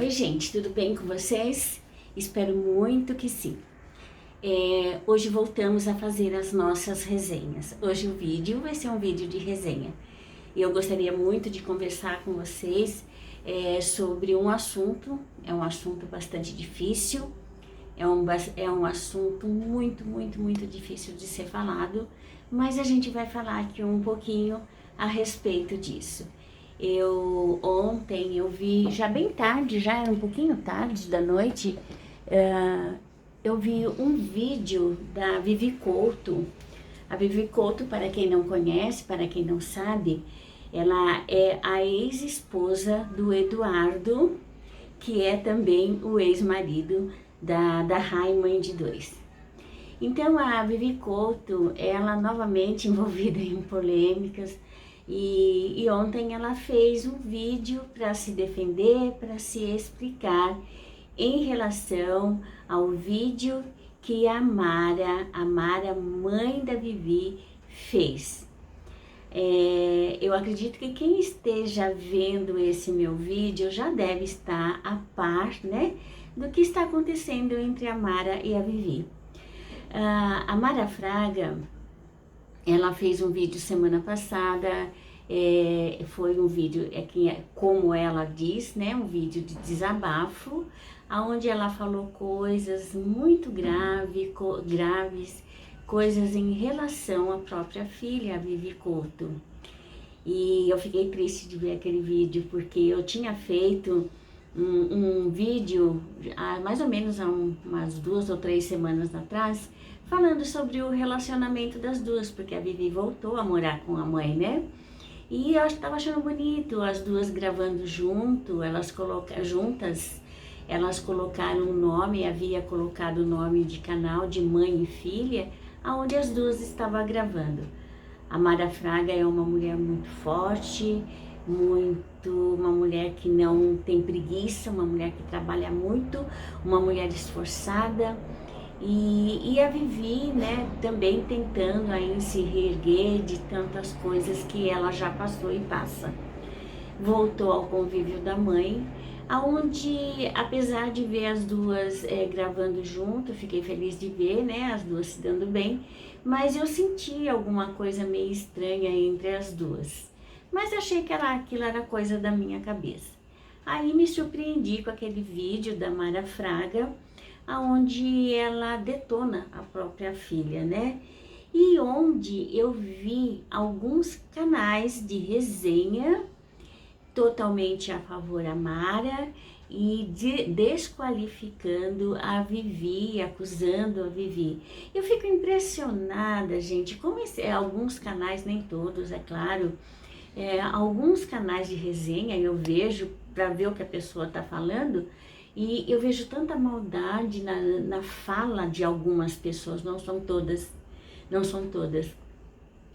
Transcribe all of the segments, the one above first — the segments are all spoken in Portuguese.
Oi gente, tudo bem com vocês? Espero muito que sim. Hoje voltamos a fazer as nossas resenhas. Hoje o vídeo vai ser um vídeo de resenha. E eu gostaria muito de conversar com vocês sobre um assunto, é um assunto bastante difícil, é um assunto muito difícil de ser falado, mas a gente vai falar aqui um pouquinho a respeito disso. Ontem eu vi, já bem tarde, já era um pouquinho tarde da noite, eu vi um vídeo da Vivi Couto. A Vivi Couto, para quem não conhece, para quem não sabe, ela é a ex-esposa do Eduardo, que é também o ex-marido da Rai, mãe de dois. Então a Vivi Couto, ela novamente envolvida em polêmicas, e ontem ela fez um vídeo para se defender, para se explicar em relação ao vídeo que a Mara, mãe da Vivi, fez. Eu acredito que quem esteja vendo esse meu vídeo já deve estar a par, né, do que está acontecendo entre a Mara e a Vivi. A Mara Fraga, ela fez um vídeo semana passada, foi um vídeo, como ela diz, né, um vídeo de desabafo, onde ela falou coisas muito graves, coisas em relação à própria filha, a Vivi Couto. E eu fiquei triste de ver aquele vídeo, porque eu tinha feito um vídeo, mais ou menos há umas 2 ou 3 semanas atrás, falando sobre o relacionamento das duas, porque a Vivi voltou a morar com a mãe, né? E eu estava achando bonito as duas gravando juntas, elas colocaram o nome, havia colocado o nome de canal de mãe e filha, onde as duas estavam gravando. A Mara Fraga é uma mulher muito forte, uma mulher que não tem preguiça, uma mulher que trabalha muito, uma mulher esforçada. E a Vivi, né, também tentando aí se reerguer de tantas coisas que ela já passou e passa. Voltou ao convívio da mãe, aonde, apesar de ver as duas gravando junto, fiquei feliz de ver, né, as duas se dando bem, mas eu senti alguma coisa meio estranha entre as duas. Mas achei que aquilo era coisa da minha cabeça. Aí me surpreendi com aquele vídeo da Mara Fraga, onde ela detona a própria filha, né? E onde eu vi alguns canais de resenha totalmente a favor da Mara e desqualificando a Vivi, acusando a Vivi. Eu fico impressionada, gente, como alguns canais, nem todos, é claro, alguns canais de resenha eu vejo para ver o que a pessoa está falando, e eu vejo tanta maldade na fala de algumas pessoas, não são todas,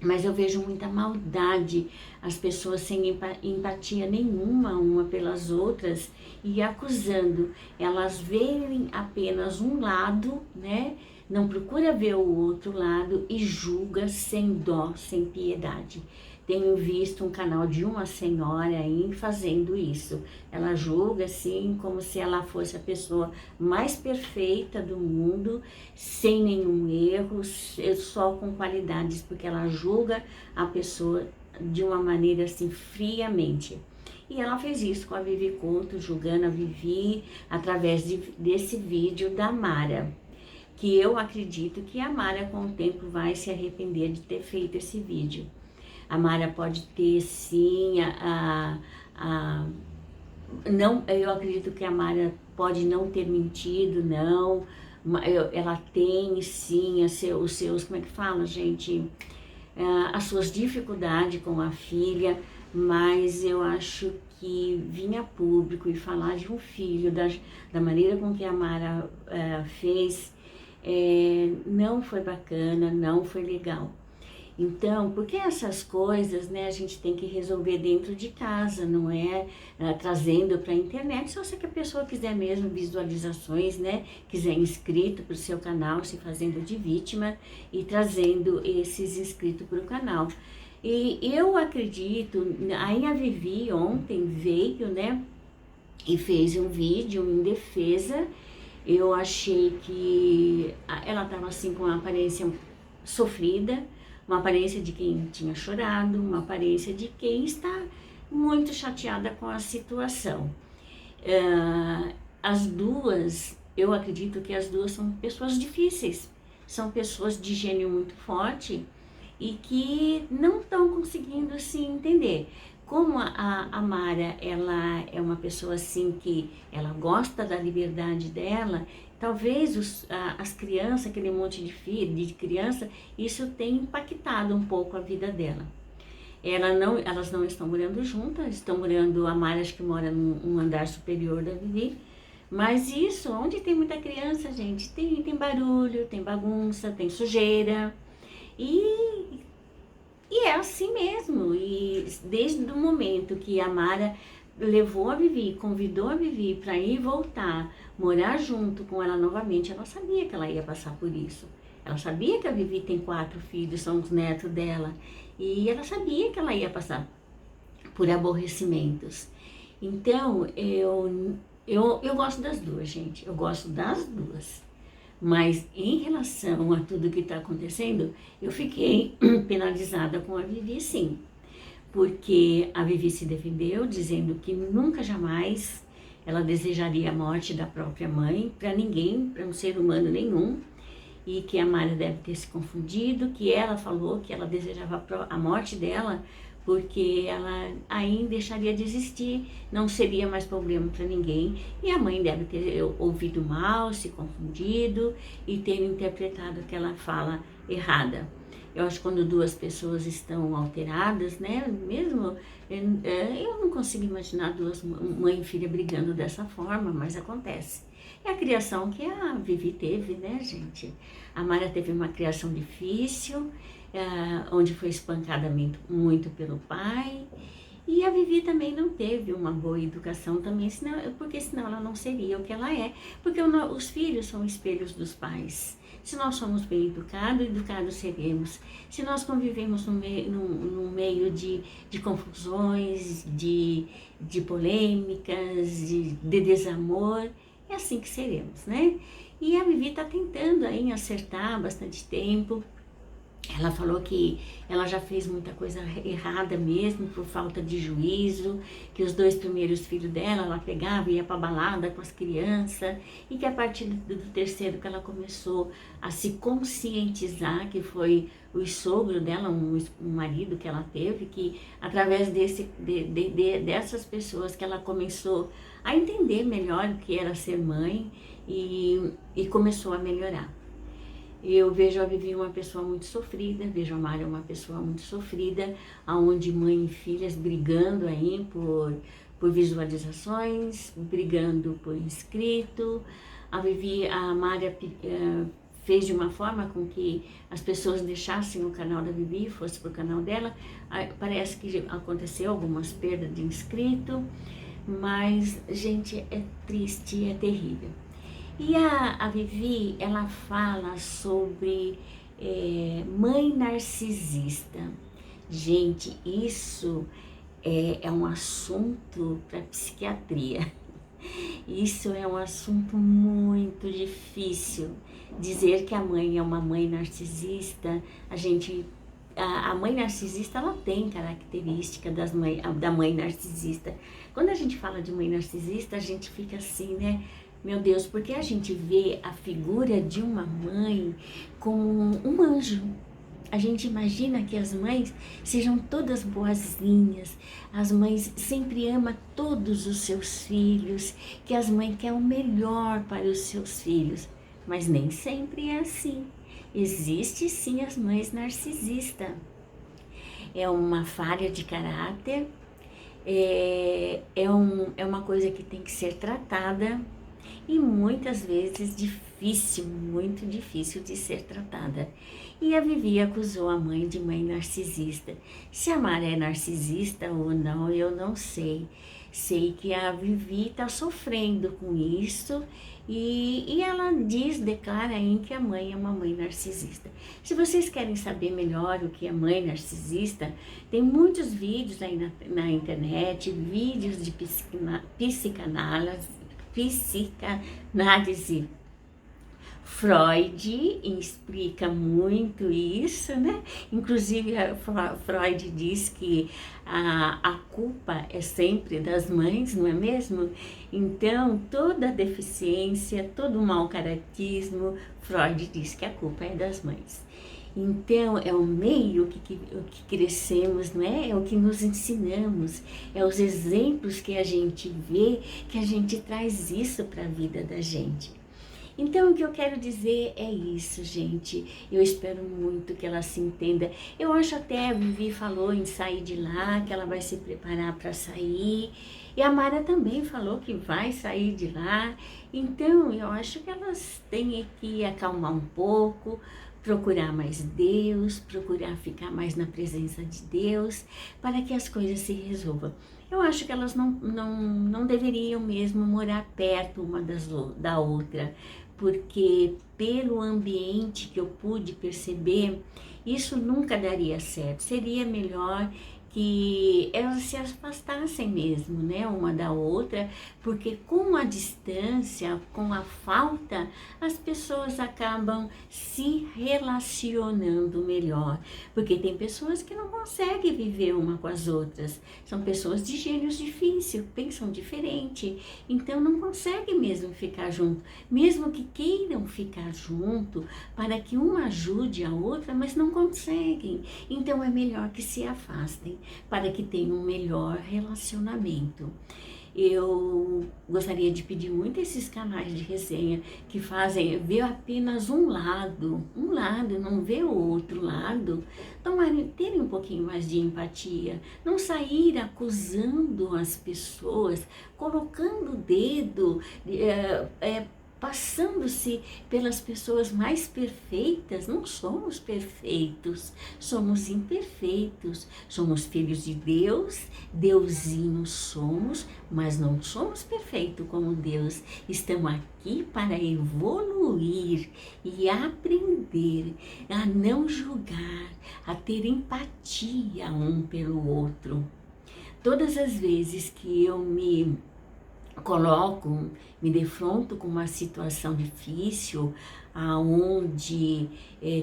mas eu vejo muita maldade, as pessoas sem empatia nenhuma uma pelas outras e acusando. Elas veem apenas um lado, né? Não procura ver o outro lado e julga sem dó, sem piedade. Tenho visto um canal de uma senhora aí fazendo isso. Ela julga assim como se ela fosse a pessoa mais perfeita do mundo, sem nenhum erro, só com qualidades, porque ela julga a pessoa de uma maneira assim friamente. E ela fez isso com a Vivi Couto, julgando a Vivi através desse vídeo da Mara, que eu acredito que a Mara com o tempo vai se arrepender de ter feito esse vídeo. A Mara pode ter sim, não, eu acredito que a Mara pode não ter mentido, não. Ela tem sim os seus, como é que fala, gente? As suas dificuldades com a filha, mas eu acho que vir a público e falar de um filho, da maneira com que a Mara fez, não foi bacana, não foi legal. Então, porque essas coisas, né, a gente tem que resolver dentro de casa, não é trazendo para a internet, só se a pessoa quiser mesmo visualizações, né, quiser inscrito para o seu canal, se fazendo de vítima e trazendo esses inscritos para o canal. E eu acredito, aí a Vivi ontem veio, né, e fez um vídeo em defesa. Eu achei que ela estava assim com uma aparência sofrida, uma aparência de quem tinha chorado, uma aparência de quem está muito chateada com a situação. As duas, eu acredito que as duas são pessoas difíceis, são pessoas de gênio muito forte e que não estão conseguindo se entender. Como a Mara, ela é uma pessoa assim que ela gosta da liberdade dela, talvez as crianças, aquele monte de filho, de criança, isso tem impactado um pouco a vida dela. Elas não estão morando juntas, estão morando, a Mara acho que mora num andar superior da Vivi, mas isso, onde tem muita criança, gente, tem barulho, tem bagunça, tem sujeira, e e é assim mesmo, e desde o momento que a Mara levou a Vivi, convidou a Vivi para ir voltar, morar junto com ela novamente, ela sabia que ela ia passar por isso. Ela sabia que a Vivi tem 4 filhos, são os netos dela, e ela sabia que ela ia passar por aborrecimentos. Então, eu gosto das duas, gente, eu gosto das duas. Mas em relação a tudo que está acontecendo, eu fiquei penalizada com a Vivi, sim. Porque a Vivi se defendeu, dizendo que nunca jamais ela desejaria a morte da própria mãe para ninguém, para um ser humano nenhum. E que a Mara deve ter se confundido, que ela falou que ela desejava a morte dela porque ela aí deixaria de existir, não seria mais problema para ninguém. E a mãe deve ter ouvido mal, se confundido e ter interpretado aquela fala errada. Eu acho que quando duas pessoas estão alteradas, né, mesmo, eu não consigo imaginar duas mãe e filha brigando dessa forma, mas acontece. É a criação que a Vivi teve, né, gente? A Mara teve uma criação difícil, onde foi espancada muito pelo pai, e a Vivi também não teve uma boa educação também, porque senão ela não seria o que ela é, porque os filhos são espelhos dos pais. Se nós somos bem educados seremos. Se nós convivemos no meio de confusões, de polêmicas, de desamor, é assim que seremos, né? E a Vivi está tentando aí acertar há bastante tempo. Ela falou que ela já fez muita coisa errada mesmo, por falta de juízo, que os 2 primeiros filhos dela, ela pegava e ia pra balada com as crianças, e que a partir do terceiro que ela começou a se conscientizar, que foi o sogro dela, um marido que ela teve, que através dessas pessoas que ela começou a entender melhor o que era ser mãe e começou a melhorar. Eu vejo a Vivi uma pessoa muito sofrida, vejo a Mara uma pessoa muito sofrida, onde mãe e filhas brigando aí por visualizações, brigando por inscrito. A Mara fez de uma forma com que as pessoas deixassem o canal da Vivi e fosse para o canal dela. Parece que aconteceu algumas perdas de inscrito, mas, gente, é triste, é terrível. E a Vivi, ela fala sobre mãe narcisista. Gente, isso é um assunto para psiquiatria. Isso é um assunto muito difícil. Dizer que a mãe é uma mãe narcisista, a mãe narcisista, ela tem característica da mãe narcisista. Quando a gente fala de mãe narcisista, a gente fica assim, né? Meu Deus, porque a gente vê a figura de uma mãe como um anjo. A gente imagina que as mães sejam todas boazinhas, as mães sempre amam todos os seus filhos, que as mães querem o melhor para os seus filhos. Mas nem sempre é assim. Existe sim as mães narcisistas. É uma falha de caráter, é uma coisa que tem que ser tratada e muitas vezes difícil, muito difícil de ser tratada. E a Vivi acusou a mãe de mãe narcisista. Se a Mara é narcisista ou não, eu não sei. Sei que a Vivi está sofrendo com isso e ela declara aí que a mãe é uma mãe narcisista. Se vocês querem saber melhor o que é mãe narcisista, tem muitos vídeos aí na internet, vídeos de psicanálise. Freud explica muito isso, né? Inclusive, Freud diz que a culpa é sempre das mães, não é mesmo? Então, toda deficiência, todo mau caratismo, Freud diz que a culpa é das mães. Então, é o meio que crescemos, não é? É o que nos ensinamos, é os exemplos que a gente vê, que a gente traz isso para a vida da gente. Então, o que eu quero dizer é isso, gente. Eu espero muito que ela se entenda. Eu acho até, a Vivi falou em sair de lá, que ela vai se preparar para sair. E a Mara também falou que vai sair de lá. Então, eu acho que elas têm que acalmar um pouco, procurar mais Deus, procurar ficar mais na presença de Deus, para que as coisas se resolvam. Eu acho que elas não deveriam mesmo morar perto uma da outra, porque pelo ambiente que eu pude perceber, isso nunca daria certo. Seria melhor que elas se afastassem mesmo, né, uma da outra, porque com a distância, com a falta, as pessoas acabam se relacionando melhor, porque tem pessoas que não conseguem viver uma com as outras, são pessoas de gênios difíceis, pensam diferente, então não conseguem mesmo ficar junto, mesmo que queiram ficar junto, para que uma ajude a outra, mas não conseguem, então é melhor que se afastem, para que tenham um melhor relacionamento. Eu gostaria de pedir muito esses canais de resenha que fazem ver apenas um lado, não ver o outro lado, terem um pouquinho mais de empatia, não sair acusando as pessoas, colocando o dedo, passando-se pelas pessoas mais perfeitas. Não somos perfeitos, somos imperfeitos, somos filhos de Deus, deusinhos somos, mas não somos perfeitos como Deus. Estamos aqui para evoluir e aprender a não julgar, a ter empatia um pelo outro. Todas as vezes que eu me defronto com uma situação difícil, aonde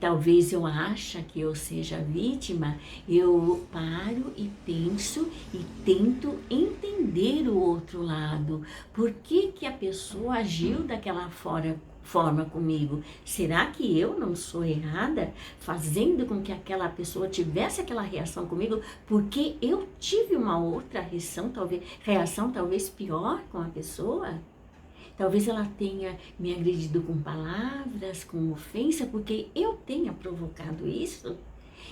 talvez eu ache que eu seja vítima, eu paro e penso e tento entender o outro lado. Por que a pessoa agiu daquela forma comigo? Será que eu não sou errada fazendo com que aquela pessoa tivesse aquela reação comigo, porque eu tive uma outra reação talvez pior com a pessoa? Talvez ela tenha me agredido com palavras, com ofensa, porque eu tenha provocado isso.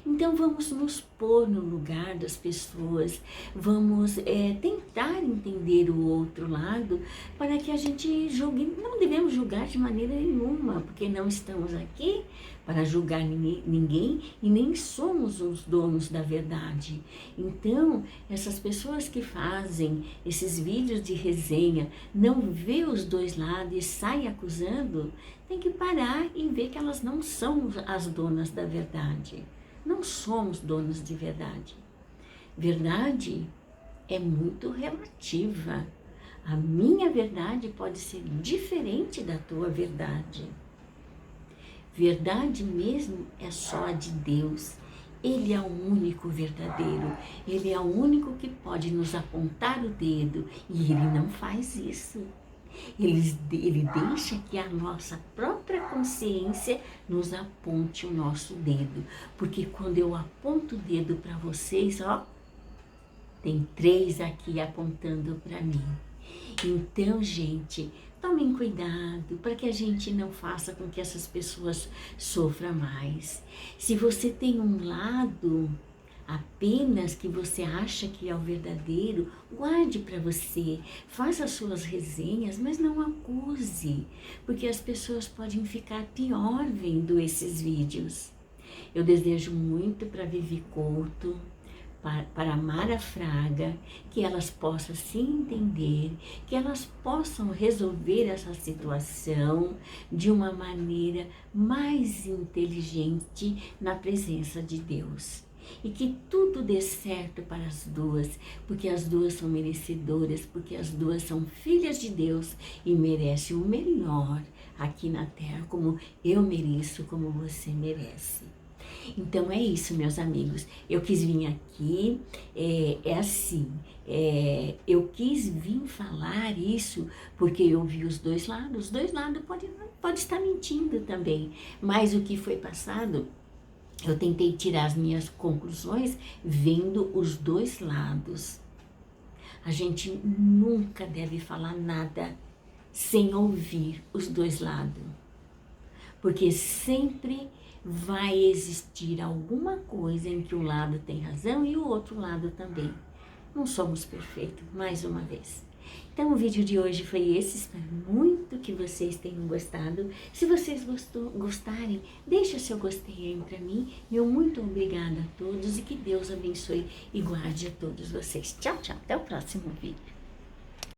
Então vamos nos pôr no lugar das pessoas, vamos tentar entender o outro lado para que a gente julgue. Não devemos julgar de maneira nenhuma, porque não estamos aqui para julgar ninguém e nem somos os donos da verdade. Então, essas pessoas que fazem esses vídeos de resenha, não vê os dois lados e sai acusando, tem que parar e ver que elas não são as donas da verdade. Não somos donos de verdade. Verdade é muito relativa. A minha verdade pode ser diferente da tua verdade. Verdade mesmo é só a de Deus. Ele é o único verdadeiro. Ele é o único que pode nos apontar o dedo. E ele não faz isso. Ele deixa que a nossa própria consciência nos aponte o nosso dedo. Porque quando eu aponto o dedo para vocês, ó, tem 3 aqui apontando para mim. Então, gente, tomem cuidado para que a gente não faça com que essas pessoas sofram mais. Se você tem um lado apenas que você acha que é o verdadeiro, guarde para você, faça as suas resenhas, mas não acuse, porque as pessoas podem ficar pior vendo esses vídeos. Eu desejo muito para Vivi Couto, para amar a Fraga, que elas possam se entender, que elas possam resolver essa situação de uma maneira mais inteligente na presença de Deus. E que tudo dê certo para as duas, porque as duas são merecedoras, porque as duas são filhas de Deus e merecem o melhor aqui na terra, como eu mereço, como você merece. Então é isso, meus amigos. Eu quis vir aqui, eu quis vir falar isso porque eu vi os dois lados. Os dois lados pode estar mentindo também, mas o que foi passado, eu tentei tirar as minhas conclusões vendo os dois lados. A gente nunca deve falar nada sem ouvir os dois lados, porque sempre vai existir alguma coisa em que um lado tem razão e o outro lado também. Não somos perfeitos, mais uma vez. Então o vídeo de hoje foi esse, espero muito que vocês tenham gostado. Se vocês gostarem, deixa seu gostei aí pra mim. Meu muito obrigada a todos e que Deus abençoe e guarde a todos vocês. Tchau, tchau, até o próximo vídeo.